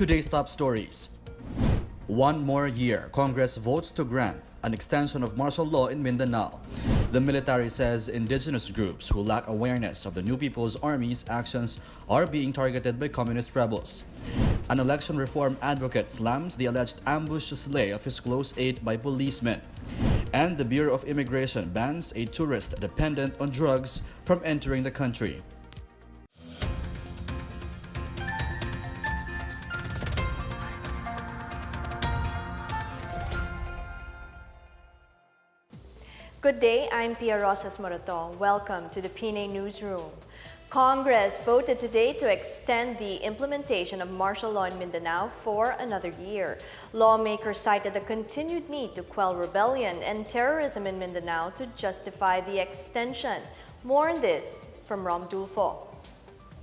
Today's top stories. One more year, Congress votes to grant an extension of martial law in Mindanao. The military says indigenous groups who lack awareness of the New People's Army's actions are being targeted by communist rebels. An election reform advocate slams the alleged ambush slay of his close aide by policemen. And the Bureau of Immigration bans a tourist dependent on drugs from entering the country. Good day, I'm Pia Rosas Morato. Welcome to the PNA Newsroom. Congress voted today to extend the implementation of martial law in Mindanao for another year. Lawmakers cited the continued need to quell rebellion and terrorism in Mindanao to justify the extension. More on this from Rom Dulfo.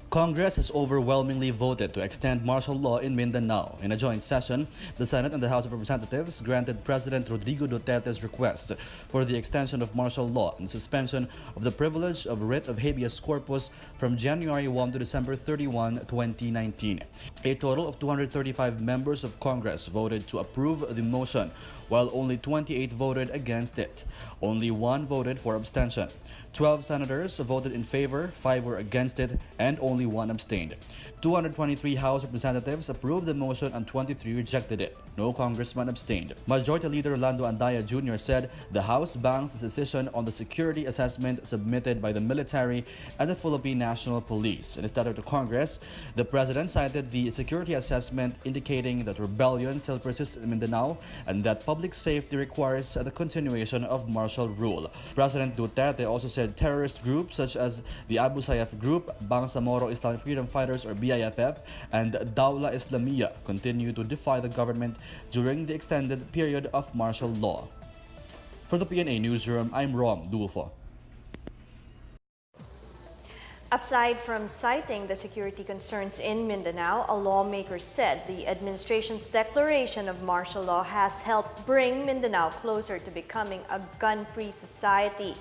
Congress has overwhelmingly voted to extend martial law in Mindanao. In a joint session, the Senate and the House of Representatives granted President Rodrigo Duterte's request for the extension of martial law and suspension of the privilege of writ of habeas corpus from January 1 to December 31, 2019. A total of 235 members of Congress voted to approve the motion, while only 28 voted against it. Only one voted for abstention. 12 senators voted in favor, 5 were against it, and only 1 abstained. 223 House representatives approved the motion and 23 rejected it. No congressman abstained. Majority Leader Lando Andaya Jr. said the House banks its decision on the security assessment submitted by the military and the Philippine National Police. In his letter to Congress, the President cited the security assessment indicating that rebellion still persists in Mindanao and that public safety requires the continuation of martial rule. President Duterte also said terrorist groups such as the Abu Sayyaf Group, Bangsamoro Islamic Freedom Fighters or BIFF, and Dawla Islamiyah continue to defy the government during the extended period of martial law. For the PNA Newsroom, I'm Rom Dulfo. Aside from citing the security concerns in Mindanao, a lawmaker said the administration's declaration of martial law has helped bring Mindanao closer to becoming a gun-free society.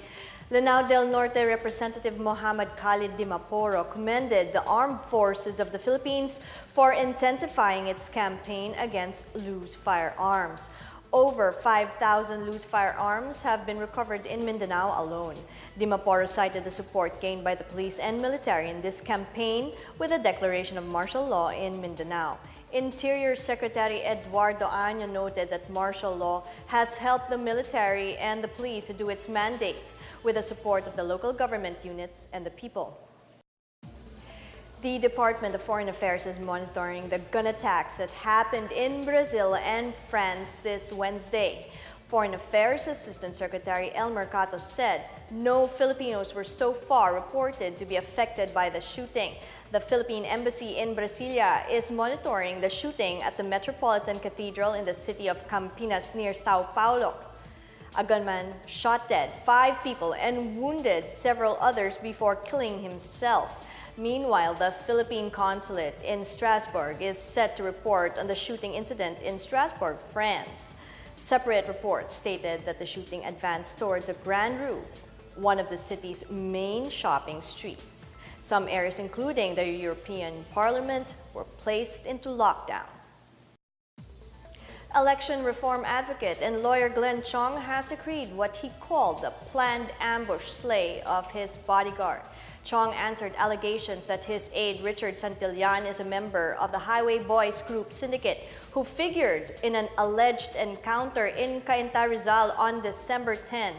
Lanao del Norte Representative Mohammad Khalid Dimaporo commended the armed forces of the Philippines for intensifying its campaign against loose firearms. Over 5,000 loose firearms have been recovered in Mindanao alone. Dimaporo cited the support gained by the police and military in this campaign with the declaration of martial law in Mindanao. Interior Secretary Eduardo Año noted that martial law has helped the military and the police to do its mandate with the support of the local government units and the people. The Department of Foreign Affairs is monitoring the gun attacks that happened in Brazil and France this Wednesday. Foreign Affairs Assistant Secretary El Mercato said no Filipinos were so far reported to be affected by the shooting. The Philippine Embassy in Brasilia is monitoring the shooting at the Metropolitan Cathedral in the city of Campinas near Sao Paulo. A gunman shot dead 5 people and wounded several others before killing himself. Meanwhile, the Philippine consulate in Strasbourg is set to report on the shooting incident in Strasbourg, France. Separate reports stated that the shooting advanced towards a Grand Rue, one of the city's main shopping streets. Some areas, including the European Parliament, were placed into lockdown. Election reform advocate and lawyer Glenn Chong has agreed what he called the planned ambush slay of his bodyguard. Chong answered allegations that his aide Richard Santillan is a member of the Highway Boys Group syndicate who figured in an alleged encounter in Cainta Rizal on December 10.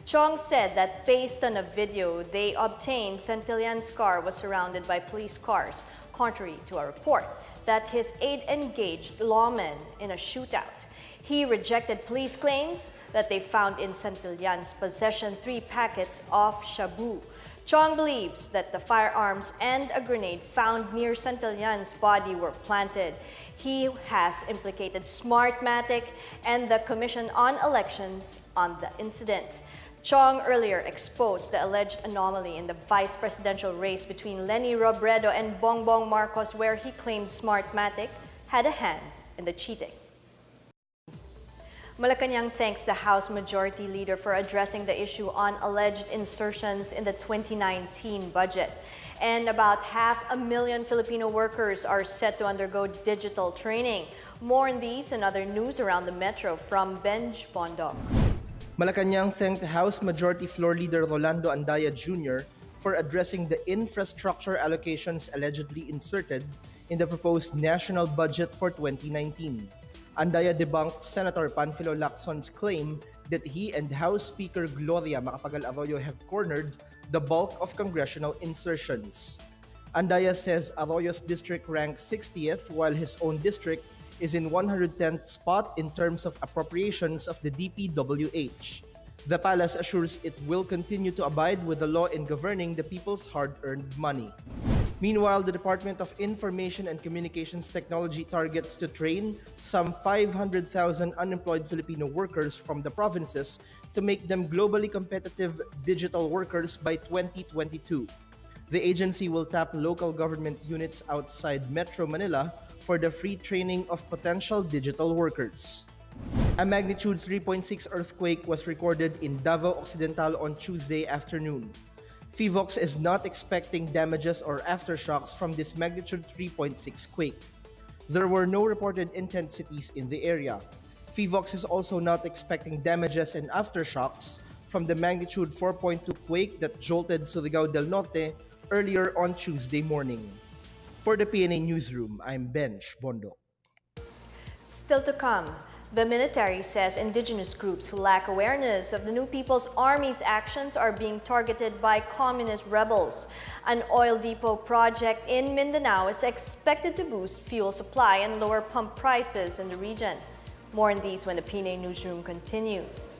Chong said that based on a video they obtained, Santillan's car was surrounded by police cars, contrary to a report that his aide engaged lawmen in a shootout. He rejected police claims that they found in Santillan's possession 3 packets of shabu. Chong believes that the firearms and a grenade found near Santillan's body were planted. He has implicated Smartmatic and the Commission on Elections on the incident. Chong earlier exposed the alleged anomaly in the vice presidential race between Leni Robredo and Bongbong Marcos, where he claimed Smartmatic had a hand in the cheating. Malacanang thanks the House Majority Leader for addressing the issue on alleged insertions in the 2019 budget. And about 500,000 Filipino workers are set to undergo digital training. More on these and other news around the metro from Benj Bondok. Malacanang thanked House Majority Floor Leader Rolando Andaya Jr. for addressing the infrastructure allocations allegedly inserted in the proposed national budget for 2019. Andaya debunked Senator Panfilo Lacson's claim that he and House Speaker Gloria Macapagal Arroyo have cornered the bulk of congressional insertions. Andaya says Arroyo's district ranks 60th while his own district is in 110th spot in terms of appropriations of the DPWH. The palace assures it will continue to abide with the law in governing the people's hard-earned money. Meanwhile, the Department of Information and Communications Technology targets to train some 500,000 unemployed Filipino workers from the provinces to make them globally competitive digital workers by 2022. The agency will tap local government units outside Metro Manila for the free training of potential digital workers. A magnitude 3.6 earthquake was recorded in Davao Occidental on Tuesday afternoon. PHIVOX is not expecting damages or aftershocks from this magnitude 3.6 quake. There were no reported intensities in the area. PHIVOX is also not expecting damages and aftershocks from the magnitude 4.2 quake that jolted Surigao del Norte earlier on Tuesday morning. For the PNA Newsroom, I'm Benj Bondok. Still to come, the military says indigenous groups who lack awareness of the New People's Army's actions are being targeted by communist rebels. An oil depot project in Mindanao is expected to boost fuel supply and lower pump prices in the region. More on these when the PNA Newsroom continues.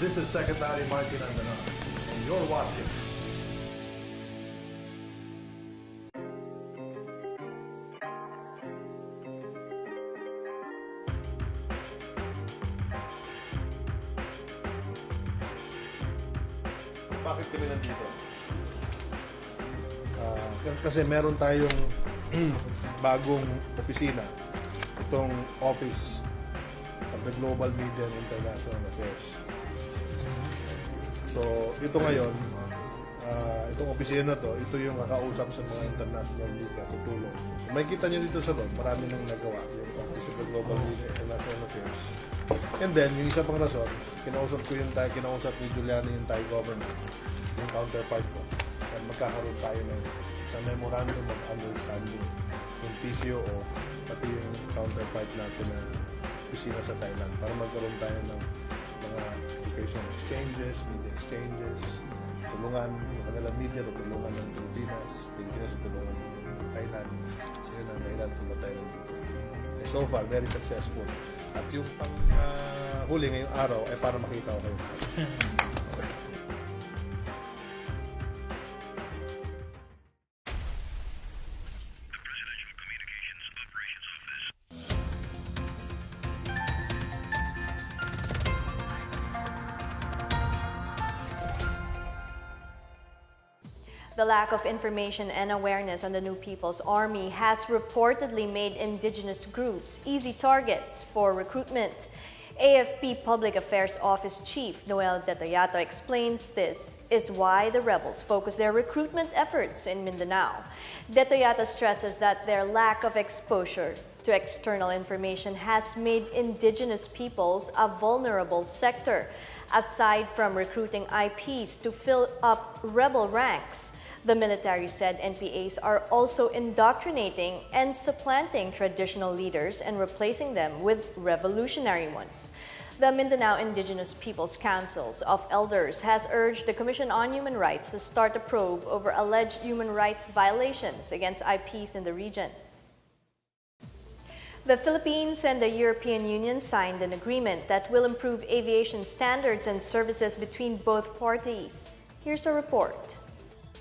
This is Secretary Martin Andanar, and you're watching. Bakit kami nandito? Kasi meron tayong bagong opisina, itong Office of the Global Media and International Affairs. So, ito ngayon, itong opisina na to, ito yung kakausap sa mga international media, tutulong. May kita nyo dito sa loob, marami nang nagawa, yung Office of the Global Media and International Affairs. And then, yung isa pang rason, kinausap ni Juliana yung Thai government, yung counterpart ko. At magkakaroon tayo ng sa memorandum of understanding, yung PCOO, pati yung counterpart natin na opisina sa Thailand, para magkaroon tayo ng mga education exchanges, media exchanges, tulungan yung kanilang media, tulungan ng Pilipinas, tulungan ng Thailand. So yun ang Thailand, tulungan tayo ng Pilipinas. So far, very successful. At yung pang huli ngayong araw ay para makita ko kayo. The lack of information and awareness on the New People's Army has reportedly made indigenous groups easy targets for recruitment. AFP Public Affairs Office Chief Noel Detayato explains this is why the rebels focus their recruitment efforts in Mindanao. Detayato stresses that their lack of exposure to external information has made indigenous peoples a vulnerable sector. Aside from recruiting IPs to fill up rebel ranks, the military said NPAs are also indoctrinating and supplanting traditional leaders and replacing them with revolutionary ones. The Mindanao Indigenous Peoples Councils of Elders has urged the Commission on Human Rights to start a probe over alleged human rights violations against IPs in the region. The Philippines and the European Union signed an agreement that will improve aviation standards and services between both parties. Here's a report.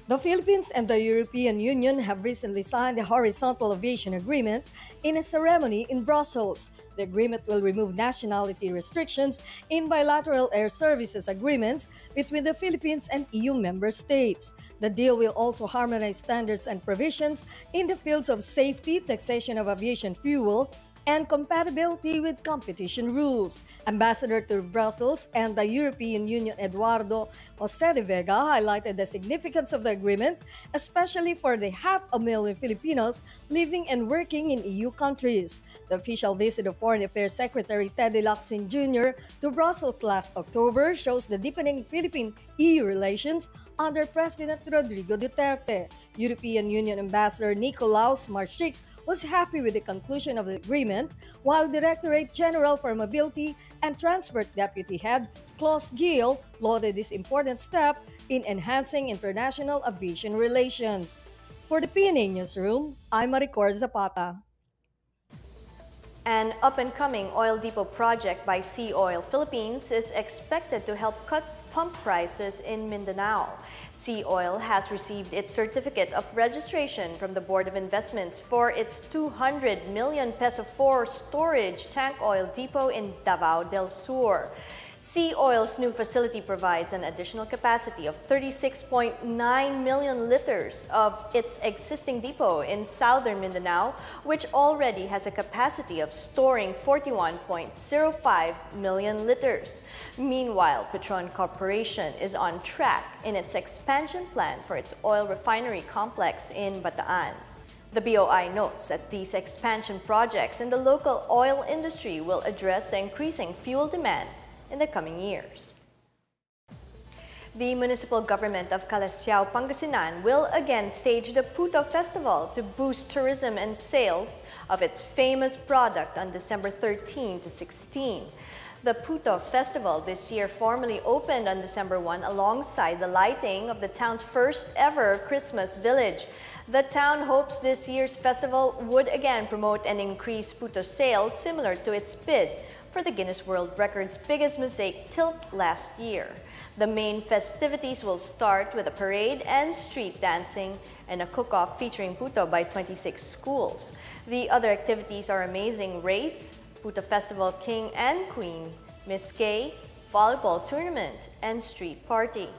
The Philippines and the European Union have recently signed a horizontal aviation agreement in a ceremony in Brussels. The agreement will remove nationality restrictions in bilateral air services agreements between the Philippines and EU member states. The deal will also harmonize standards and provisions in the fields of safety, taxation of aviation fuel, and compatibility with competition rules. Ambassador to Brussels and the European Union Eduardo Jose de Vega highlighted the significance of the agreement, especially for the 500,000 Filipinos living and working in EU countries. The official visit of Foreign Affairs Secretary Teddy Lacson Jr. to Brussels last October shows the deepening Philippine-EU relations under President Rodrigo Duterte. European Union Ambassador Nicolaus Marchik was happy with the conclusion of the agreement, while Directorate General for Mobility and Transport Deputy Head Klaus Giel lauded this important step in enhancing international aviation relations. For the PNA Newsroom, I'm Maricor Zapata. An up-and-coming oil depot project by Sea Oil Philippines is expected to help cut pump prices in Mindanao. Sea Oil has received its certificate of registration from the Board of Investments for its 200 million peso 4 storage tank oil depot in Davao del Sur. Sea Oil's new facility provides an additional capacity of 36.9 million liters of its existing depot in southern Mindanao, which already has a capacity of storing 41.05 million liters. Meanwhile, Petron Corporation is on track in its expansion plan for its oil refinery complex in Bataan. The BOI notes that these expansion projects in the local oil industry will address the increasing fuel demand in the coming years. The municipal government of Calasiao, Pangasinan will again stage the Puto Festival to boost tourism and sales of its famous product on December 13 to 16. The Puto Festival this year formally opened on December 1 alongside the lighting of the town's first ever Christmas village. The town hopes this year's festival would again promote and increase Puto sales similar to its bid for the Guinness World Records biggest mosaic tilt last year. The main festivities will start with a parade and street dancing and a cook-off featuring Puto by 26 schools. The other activities are amazing race, Puto Festival King and Queen, Miss Gay, volleyball tournament, and street party.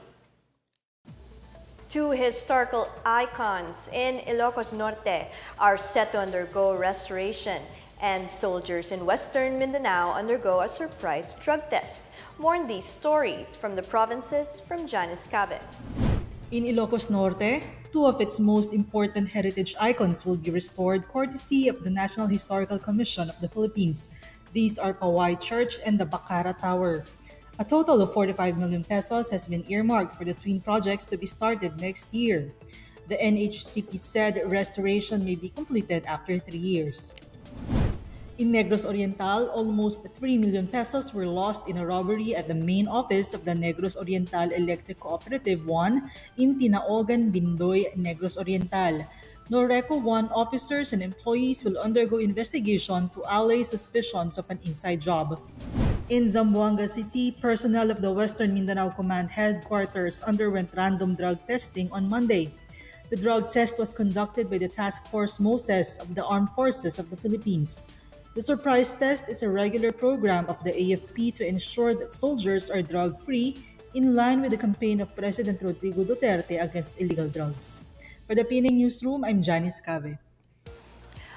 Two historical icons in Ilocos Norte are set to undergo restoration, and soldiers in Western Mindanao undergo a surprise drug test. More on these stories from the provinces from Janice Cave. In Ilocos Norte, two of its most important heritage icons will be restored courtesy of the National Historical Commission of the Philippines. These are Paway Church and the Bacara Tower. A total of 45 million pesos has been earmarked for the twin projects to be started next year. The NHCP said restoration may be completed after 3 years. In Negros Oriental, almost 3 million pesos were lost in a robbery at the main office of the Negros Oriental Electric Cooperative 1 in Tinaogan, Bindoy, Negros Oriental. Noreco 1 officers and employees will undergo investigation to allay suspicions of an inside job. In Zamboanga City, personnel of the Western Mindanao Command Headquarters underwent random drug testing on Monday. The drug test was conducted by the Task Force Moses of the Armed Forces of the Philippines. The surprise test is a regular program of the AFP to ensure that soldiers are drug-free in line with the campaign of President Rodrigo Duterte against illegal drugs. For the PNA Newsroom, I'm Janice Cave.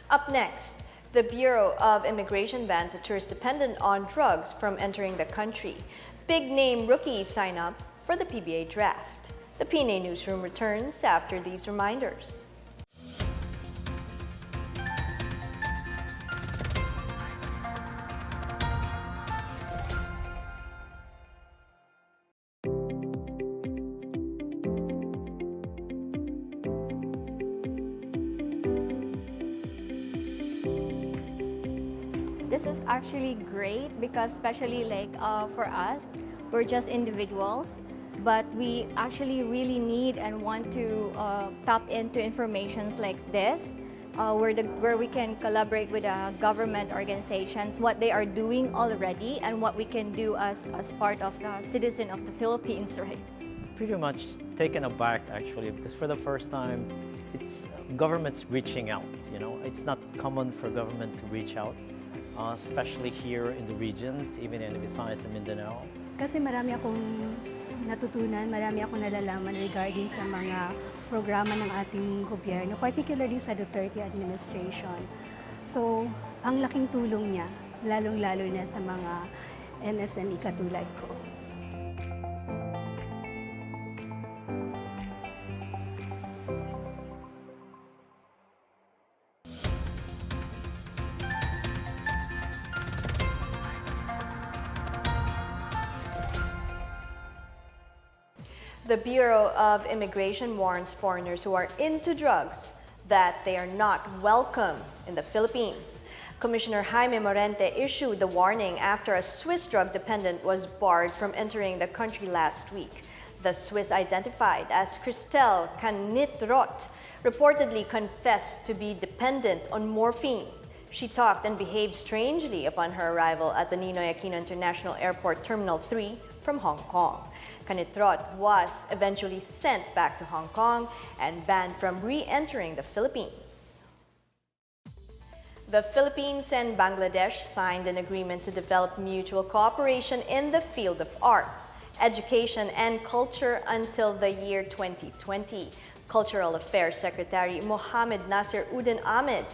Up next, the Bureau of Immigration bans a tourist dependent on drugs from entering the country. Big-name rookies sign up for the PBA draft. The PNA Newsroom returns after these reminders. This is actually great because especially for us, we're just individuals, but we actually really need and want to tap into informations like this, where we can collaborate with government organizations, what they are doing already, and what we can do as part of the citizen of the Philippines, right? pretty much taken aback actually, because for the first time, it's government's reaching out. You know, it's not common for government to reach out, especially here in the regions, even in Visayas and Mindanao. Kasi marami akong natutunan, marami akong nalalaman regarding sa mga programa ng ating gobyerno, particularly sa Duterte administration. So, ang laking tulong niya, lalong-lalo na sa mga MSME katulad ko. The Bureau of Immigration warns foreigners who are into drugs that they are not welcome in the Philippines. Commissioner Jaime Morente issued the warning after a Swiss drug dependent was barred from entering the country last week. The Swiss, identified as Christelle Canitrot, reportedly confessed to be dependent on morphine. She talked and behaved strangely upon her arrival at the Ninoy Aquino International Airport Terminal 3 from Hong Kong. Canitrot was eventually sent back to Hong Kong and banned from re-entering the Philippines. The Philippines and Bangladesh signed an agreement to develop mutual cooperation in the field of arts, education, and culture until the year 2020. Cultural Affairs Secretary Mohamed Nasir Udin Ahmed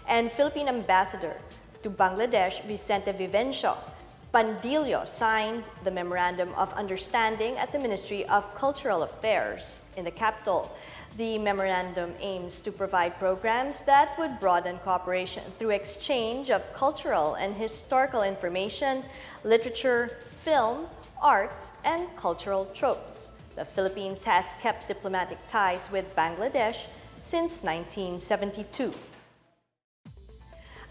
and Philippine Ambassador to Bangladesh Vicente Vivencio Pandillo signed the Memorandum of Understanding at the Ministry of Cultural Affairs in the capital. The memorandum aims to provide programs that would broaden cooperation through exchange of cultural and historical information, literature, film, arts, and cultural tropes. The Philippines has kept diplomatic ties with Bangladesh since 1972.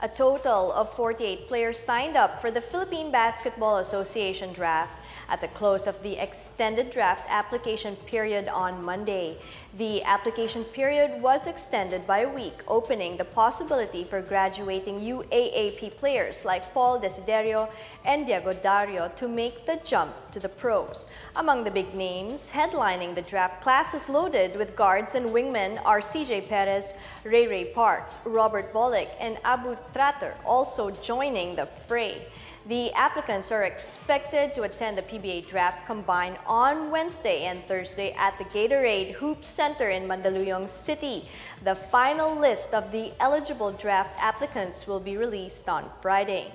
A total of 48 players signed up for the Philippine Basketball Association draft at the close of the extended draft application period on Monday. The application period was extended by a week, opening the possibility for graduating UAAP players like Paul Desiderio and Diego Dario to make the jump to the pros. Among the big names headlining the draft classes loaded with guards and wingmen are CJ Perez, Ray Parks, Robert Bollick, and Abu Tratter, also joining the fray. The applicants are expected to attend the PBA draft combined on Wednesday and Thursday at the Gatorade Hoops Center in Mandaluyong City. The final list of the eligible draft applicants will be released on Friday.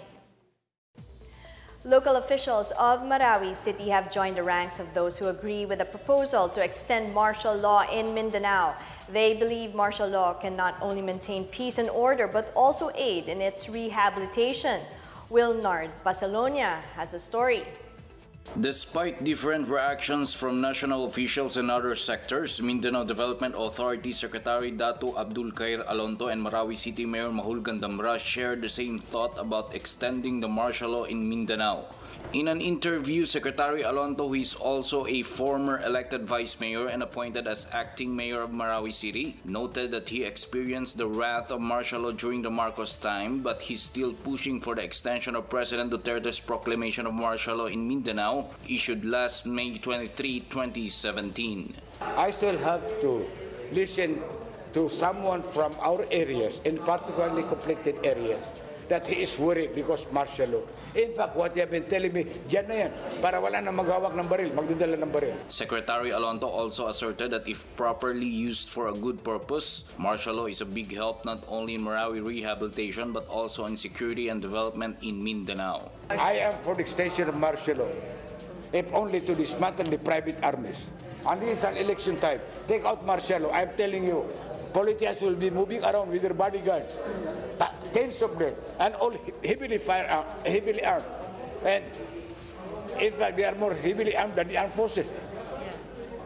Local officials of Marawi City have joined the ranks of those who agree with a proposal to extend martial law in Mindanao. They believe martial law can not only maintain peace and order but also aid in its rehabilitation. Wilnard Basalonia has a story. Despite different reactions from national officials and other sectors, Mindanao Development Authority Secretary Datu Abdul Khair Alonto and Marawi City Mayor Mahul Gandamra shared the same thought about extending the martial law in Mindanao. In an interview, Secretary Alonto, who is also a former elected vice mayor and appointed as acting mayor of Marawi City, noted that he experienced the wrath of martial law during the Marcos time, but he's still pushing for the extension of President Duterte's proclamation of martial law in Mindanao, issued last May 23, 2017. I still have to listen to someone from our areas, in particularly conflicted areas, that he is worried because martial law. In fact, what they have been telling me, dyan na yan, para wala na maghawak ng baril, magdadala ng baril. Secretary Alonto also asserted that if properly used for a good purpose, martial law is a big help not only in Marawi rehabilitation but also in security and development in Mindanao. I am for the extension of martial law, if only to dismantle the private armies. And this is an election time. Take out martial law. I'm telling you, politicians will be moving around with their bodyguards, tens of them, and all heavily armed. And in fact, they are more heavily armed than the armed forces.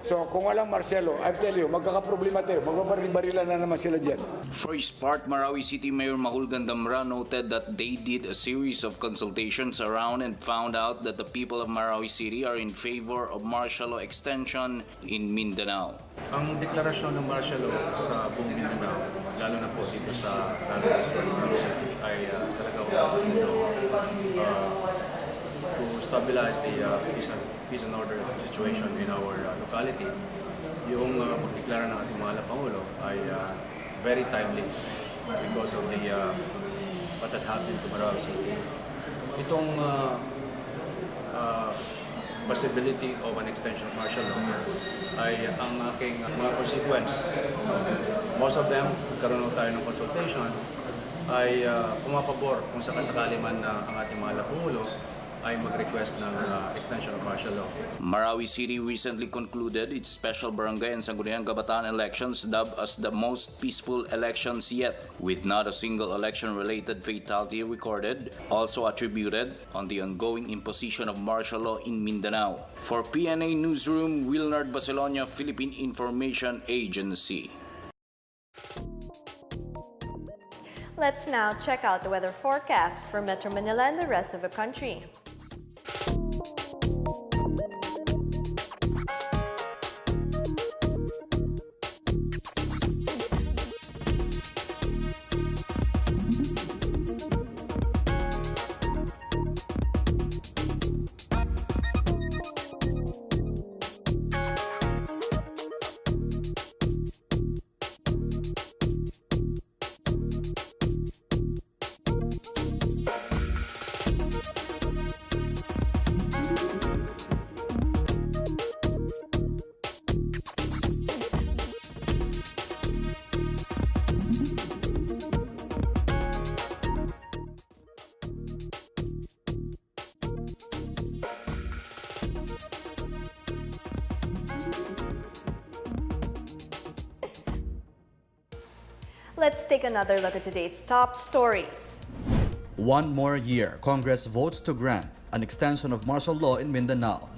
So kung walang martial law, I'm telling you, magkakaproblema tayo. Magbabaril-barilan na naman sila dyan. For his part, Marawi City Mayor Mahul Gandamra noted that they did a series of consultations around and found out that the people of Marawi City are in favor of martial law extension in Mindanao. Ang deklarasyon ng martial law sa buong Mindanao, lalo na po dito sa Marawi City, ay talagang to stabilize the peace and peace and order situation in our locality, yung pagdeklara ng ating mahal na Pangulo ay very timely because of the what had happened to Marawi City. Itong possibility of an extension of martial law ay ang aking mga consequence. Most of them, karoon tayo ng consultation, ay pumapabor kung sakasakali man na ang ating mahal na Pangulo ay mag-request ng extension of martial law. Marawi City recently concluded its special barangay and Sangguniang Kabataan elections dubbed as the most peaceful elections yet, with not a single election-related fatality recorded, also attributed on the ongoing imposition of martial law in Mindanao. For PNA Newsroom, Wilnard Bacelonia, Philippine Information Agency. Let's now check out the weather forecast for Metro Manila and the rest of the country. Let's take another look at today's top stories. One more year, Congress votes to grant an extension of martial law in Mindanao.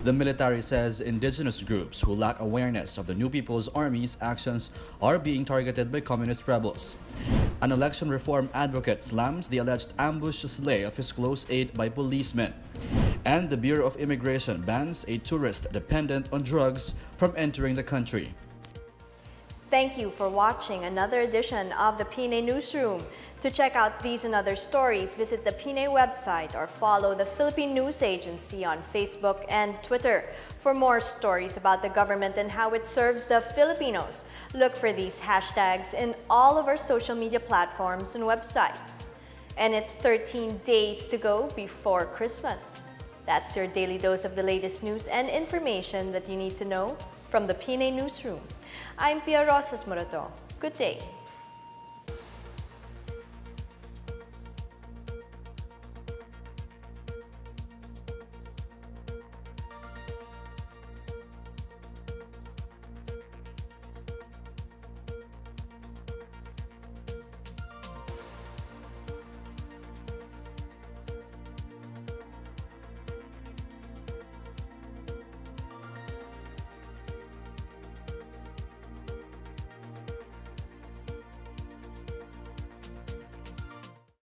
The military says indigenous groups who lack awareness of the New People's Army's actions are being targeted by communist rebels. An election reform advocate slams the alleged ambush slay of his close aide by policemen. And the Bureau of Immigration bans a tourist dependent on drugs from entering the country. Thank you for watching another edition of the PNA Newsroom. To check out these and other stories, visit the PNA website or follow the Philippine News Agency on Facebook and Twitter. For more stories about the government and how it serves the Filipinos, look for these hashtags in all of our social media platforms and websites. And it's 13 days to go before Christmas. That's your daily dose of the latest news and information that you need to know from the PNA Newsroom. I'm Pia Rosas Morato. Good day.